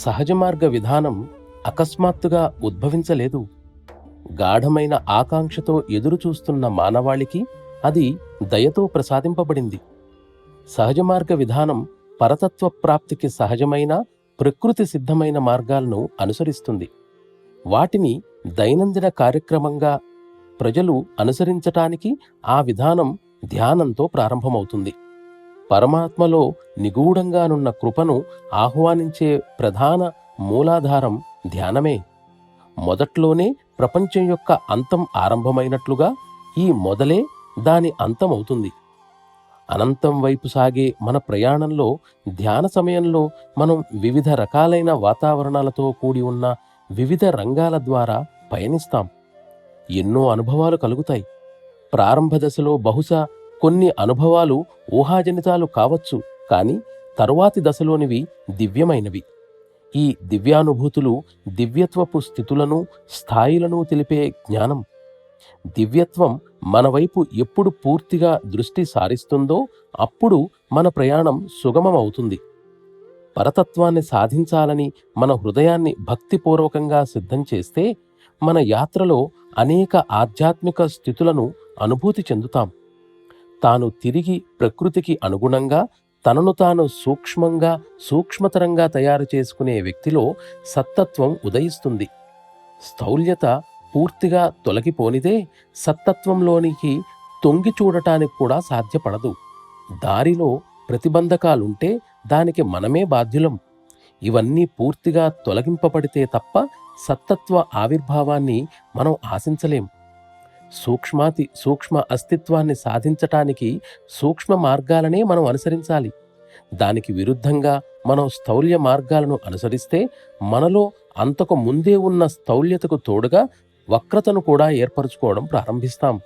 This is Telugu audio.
సహజ మార్గ విధానం అకస్మాత్తుగా ఉద్భవించలేదు. గాఢమైన ఆకాంక్షతో ఎదురుచూస్తున్న మానవాళికి అది దయతో ప్రసాదింపబడింది. సహజ మార్గ విధానం పరతత్వ ప్రాప్తికి సహజమైన, ప్రకృతి సిద్ధమైన మార్గాలను అనుసరిస్తుంది. వాటిని దైనందిన కార్యక్రమంగా ప్రజలు అనుసరించటానికి ఆ విధానం ధ్యానంతో ప్రారంభమవుతుంది. పరమాత్మలో నిగూఢంగానున్న కృపను ఆహ్వానించే ప్రధాన మూలాధారం ధ్యానమే. మొదట్లోనే ప్రపంచం యొక్క అంతం ఆరంభమైనట్లుగా ఈ మొదలే దాని అంతమవుతుంది. అనంతం వైపు సాగే మన ప్రయాణంలో ధ్యాన సమయంలో మనం వివిధ రకాలైన వాతావరణాలతో కూడి ఉన్న వివిధ రంగాల ద్వారా పయనిస్తాం. ఎన్నో అనుభవాలు కలుగుతాయి. ప్రారంభ దశలో బహుశా కొన్ని అనుభవాలు ఊహాజనితాలు కావచ్చు, కానీ తరువాతి దశలోనివి దివ్యమైనవి. ఈ దివ్యానుభూతులు దివ్యత్వపు స్థితులను, స్థాయిలను తెలిపే జ్ఞానం. దివ్యత్వం మన వైపు ఎప్పుడు పూర్తిగా దృష్టి సారిస్తుందో అప్పుడు మన ప్రయాణం సుగమమవుతుంది. పరతత్వాన్ని సాధించాలని మన హృదయాన్ని భక్తిపూర్వకంగా సిద్ధం చేస్తే మన యాత్రలో అనేక ఆధ్యాత్మిక స్థితులను అనుభూతి చెందుతాం. తాను తిరిగి ప్రకృతికి అనుగుణంగా తనను తాను సూక్ష్మతరంగా తయారు చేసుకునే వ్యక్తిలో సత్తత్వం ఉదయిస్తుంది. స్థౌల్యత పూర్తిగా తొలగిపోనిదే సత్తత్వంలోనికి తొంగి చూడటానికి కూడా సాధ్యపడదు. దారిలో ప్రతిబంధకాలుంటే దానికి మనమే బాధ్యులం. ఇవన్నీ పూర్తిగా తొలగింపబడితే తప్ప సత్తత్వ ఆవిర్భావాన్ని మనం ఆశించలేం. సూక్ష్మ అస్తిత్వాన్ని సాధించటానికి సూక్ష్మ మార్గాలనే మనం అనుసరించాలి. దానికి విరుద్ధంగా మనం స్థౌల్య మార్గాలను అనుసరిస్తే మనలో అంతకు ముందే ఉన్న స్థౌల్యతకు తోడుగా వక్రతను కూడా ఏర్పరచుకోవడం ప్రారంభిస్తాం.